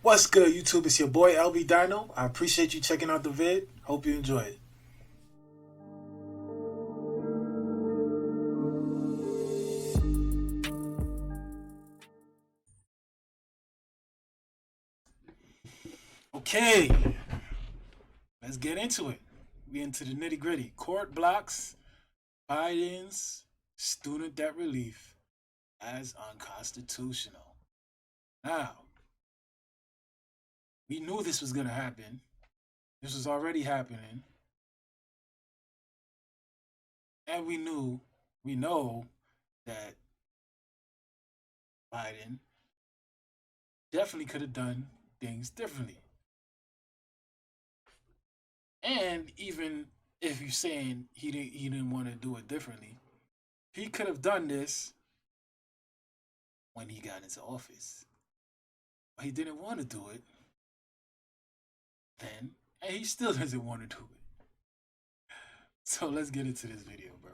What's good, YouTube? It's your boy LB Dino. I appreciate you checking out the vid. Hope you enjoy it. Okay, let's get into it. We into the nitty gritty. Court blocks Biden's student debt relief as unconstitutional. Now, we knew this was going to happen. This was already happening. And we know that Biden definitely could have done things differently. And even if you're saying he didn't want to do it differently, he could have done this when he got into office. But he didn't want to do it then, and he still doesn't want to do it. So let's get into this video, bro.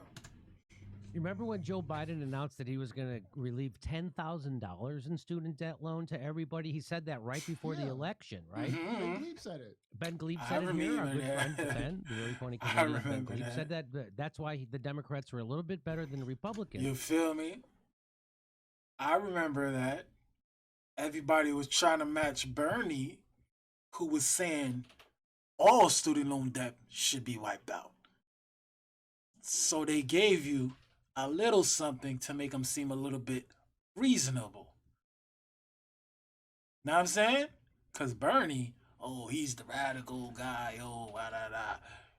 You remember when Joe Biden announced that he was going to relieve $10,000 in student debt loan to everybody? He said that right before the election, right? Mm-hmm. Ben Glebe said it. Ben Glebe said it here. Our good friend Ben, the very funny comedian Ben Glebe, said that. That's why the Democrats were a little bit better than the Republicans. You feel me? I remember that. Everybody was trying to match Bernie, who was saying all student loan debt should be wiped out. So they gave you a little something to make them seem a little bit reasonable. Know what I'm saying? Because Bernie, oh, he's the radical guy,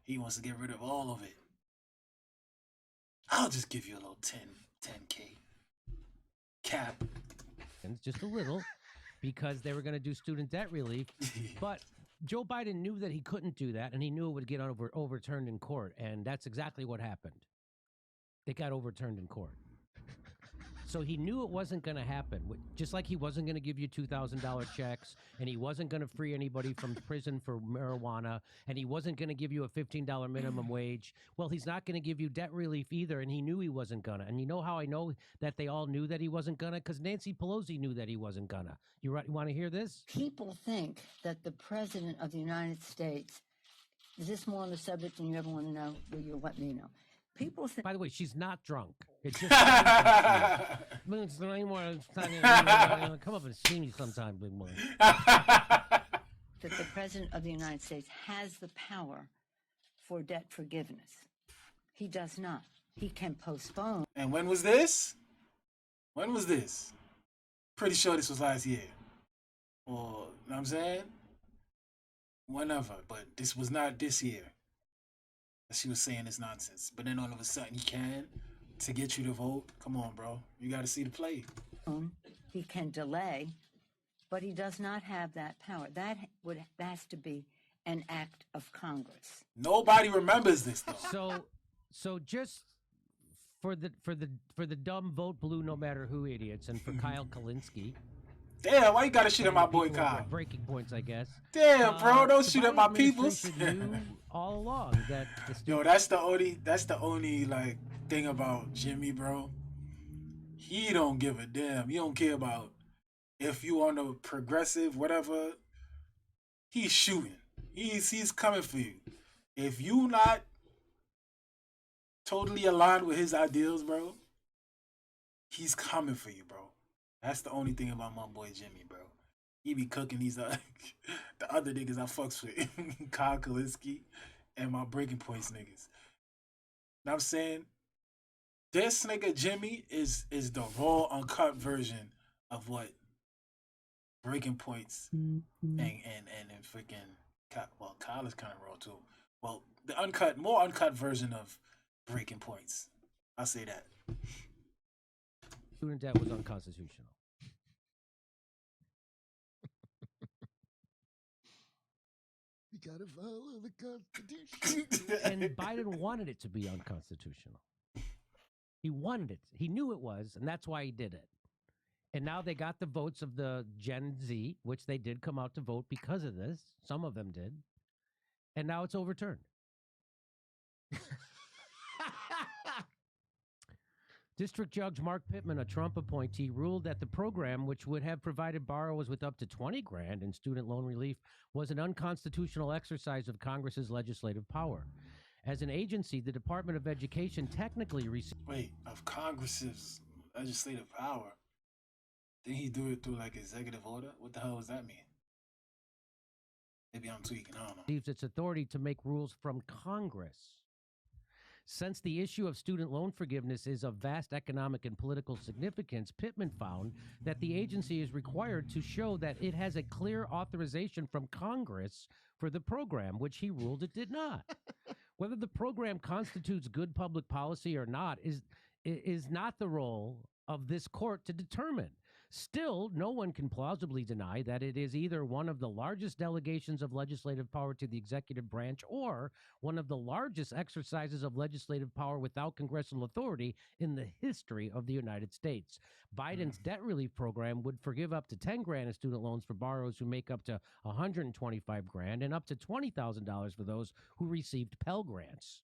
he wants to get rid of all of it. I'll just give you a little 10K cap. And just a little, because they were going to do student debt relief. But Joe Biden knew that he couldn't do that, and he knew it would get overturned in court. And that's exactly what happened. It got overturned in court. So he knew it wasn't going to happen. Just like he wasn't going to give you $2,000 checks, and he wasn't going to free anybody from prison for marijuana, and he wasn't going to give you a $15 minimum wage. Well, he's not going to give you debt relief either, and he knew he wasn't going to. And you know how I know that they all knew that he wasn't going to? Because Nancy Pelosi knew that he wasn't going to. You want to hear this? People think that the President of the United States, is this more on the subject than you ever want to know? Will you let me know? People think. By the way, she's not drunk. It's just come up and see me sometime, big boy. That the President of the United States has the power for debt forgiveness. He does not. He can postpone. And when was this? When was this? Pretty sure this was last year. Or, you know what I'm saying? Whenever. But this was not this year. She was saying this nonsense. But then all of a sudden he can to get you to vote. Come on, bro. You got to see the play. He can delay, but he does not have that power. That has to be an act of Congress. Nobody remembers this though. So just for the dumb vote blue no matter who idiots, and for Kyle Kalinske. Damn, why you gotta shoot at my boy Kyle? Breaking points, I guess. Damn, bro, don't shoot at my peoples. Knew all along that yo, that's the only like thing about Jimmy, bro. He don't give a damn. He don't care about if you on the progressive, whatever. He's shooting. He's coming for you. If you not totally aligned with his ideals, bro, he's coming for you, bro. That's the only thing about my boy Jimmy, bro. He be cooking these the other niggas I fucks with. Kyle Kalinske and my breaking points niggas. Know what I'm saying? This nigga Jimmy is the raw uncut version of what breaking points and freaking Kyle is kind of raw too. Well, the more uncut version of breaking points. I'll say that. Student debt was unconstitutional. You gotta follow the Constitution. And Biden wanted it to be unconstitutional. He wanted it. He knew it was, and that's why he did it. And now they got the votes of the Gen Z, which they did come out to vote because of this. Some of them did. And now it's overturned. District Judge Mark Pittman, a Trump appointee, ruled that the program, which would have provided borrowers with up to 20 grand in student loan relief, was an unconstitutional exercise of Congress's legislative power. As an agency, the Department of Education technically received. Wait, of Congress's legislative power? Did he do it through like executive order? What the hell does that mean? Maybe I'm tweaking. I don't know. Receives its authority to make rules from Congress. Since the issue of student loan forgiveness is of vast economic and political significance, Pittman found that the agency is required to show that it has a clear authorization from Congress for the program, which he ruled it did not. Whether the program constitutes good public policy or not is not the role of this court to determine. Still, no one can plausibly deny that it is either one of the largest delegations of legislative power to the executive branch or one of the largest exercises of legislative power without congressional authority in the history of the United States. Biden's debt relief program would forgive up to 10 grand in student loans for borrowers who make up to 125 grand and up to $20,000 for those who received Pell Grants.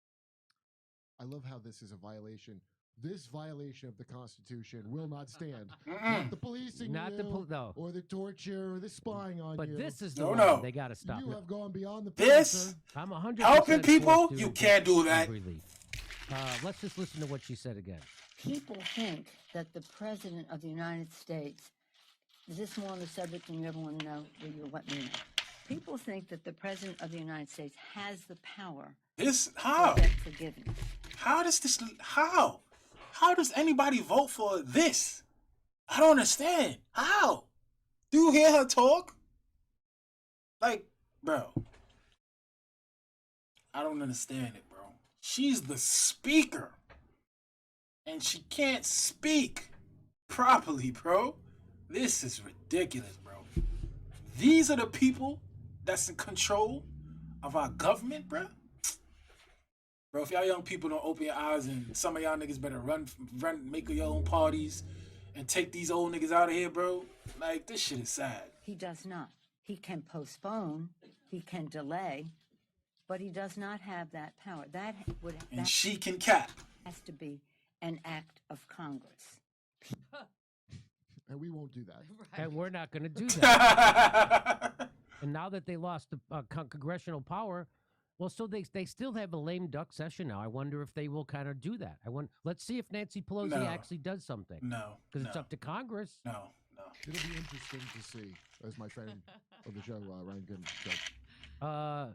I love how this is a violation. This violation of the Constitution will not stand. Not the policing Not you, the no. or the torture, or the spying on But you. this is the No, one no. they got to stop. You have gone beyond the This- sir. I'm 100% Helping people? for You student can't do debt that. relief. Let's just listen to what she said again. People think that the President of the United States, is this more on the subject than you ever want to know? Will you let me know? People think that the President of the United States has the power This for how? debt forgiveness. How does this? How? How does anybody vote for this? I don't understand. How? Do you hear her talk? Like, bro, I don't understand it, bro. She's the speaker, and she can't speak properly, bro. This is ridiculous, bro. These are the people that's in control of our government, bro. Bro, if y'all young people don't open your eyes, and some of y'all niggas better run, make your own parties, and take these old niggas out of here, bro. Like, this shit is sad. He does not. He can postpone, he can delay, but he does not have that power. That And she can cap. has to be an act of Congress. And we won't do that. And we're not going to do that. That's And now that they lost the congressional power, well, so they still have a lame duck session now. I wonder if they will kind of do that. Let's see if Nancy Pelosi No. actually does something. No. Because it's up to Congress. No. It'll be interesting to see, as my friend of the show, Ryan Goodman, said.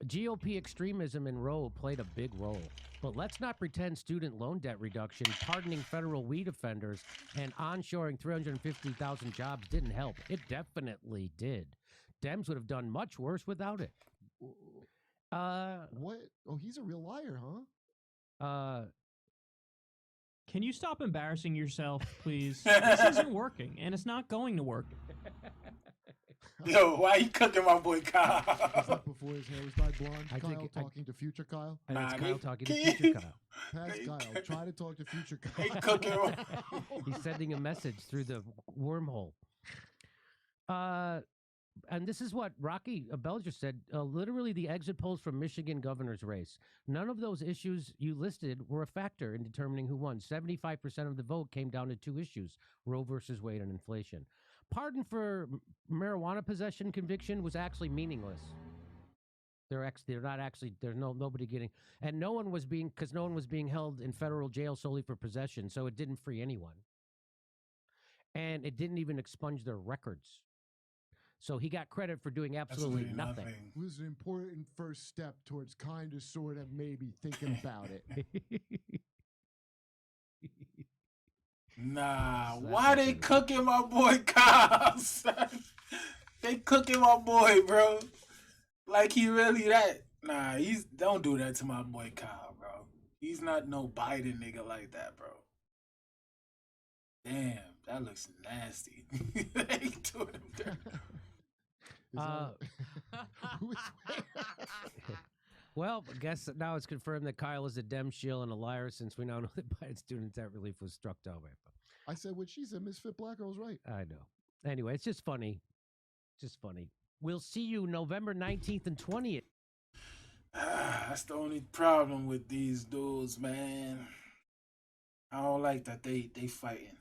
GOP extremism in Roe played a big role. But let's not pretend student loan debt reduction, pardoning federal weed offenders, and onshoring 350,000 jobs didn't help. It definitely did. Dems would have done much worse without it. What? Oh, he's a real liar, huh? Can you stop embarrassing yourself, please? This isn't working, and it's not going to work. Yo, why you cooking my boy Was Kyle? that before his hair was dyed blonde? I think Kyle I- talking to future Kyle? And it's Nah, Kyle they- talking to future Kyle. Past Hey, Kyle, try to talk to future They Kyle. cooking. He's sending a message through the wormhole. And this is what Rocky Belger said. Literally, the exit polls from Michigan governor's race. None of those issues you listed were a factor in determining who won. 75% of the vote came down to two issues: Roe versus Wade and inflation. Pardon for marijuana possession conviction was actually meaningless. They're not actually. There's nobody getting, and no one was being held in federal jail solely for possession, so it didn't free anyone, and it didn't even expunge their records. So he got credit for doing absolutely nothing. It was an important first step towards kind of, sort of, maybe thinking about it. Nah, Slap why that they nigga. cooking my boy Kyle, son? They cooking my boy, bro. Like he really that. Nah, don't do that to my boy Kyle, bro. He's not no Biden nigga like that, bro. Damn, that looks nasty. They doing him dirty. Is who is Well, I guess now it's confirmed that Kyle is a Dem shill and a liar, since we now know that Biden student debt relief was struck down by. I said what she said. Misfit Black Girl's right. I know. Anyway, it's just funny. Just funny. We'll see you November 19th and 20th. That's the only problem with these dudes, man. I don't like that they fighting.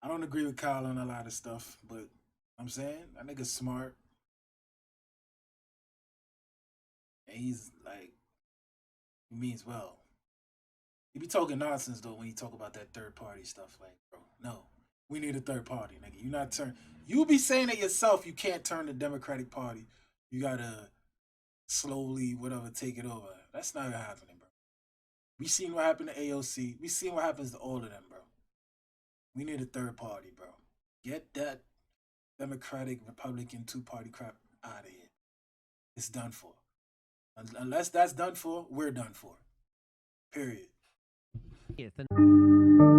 I don't agree with Kyle on a lot of stuff, but I'm saying that nigga's smart. And he's like, he means well. He be talking nonsense though when he talk about that third party stuff. Like, bro, no, we need a third party, nigga. You not turn. You be saying it yourself. You can't turn the Democratic Party. You gotta slowly, whatever, take it over. That's not happening, bro. We seen what happened to AOC. We seen what happens to all of them, bro. We need a third party, bro. Get that Democratic Republican two-party crap out of here. It's done for. Unless that's done for, we're done for. Period. Yes, and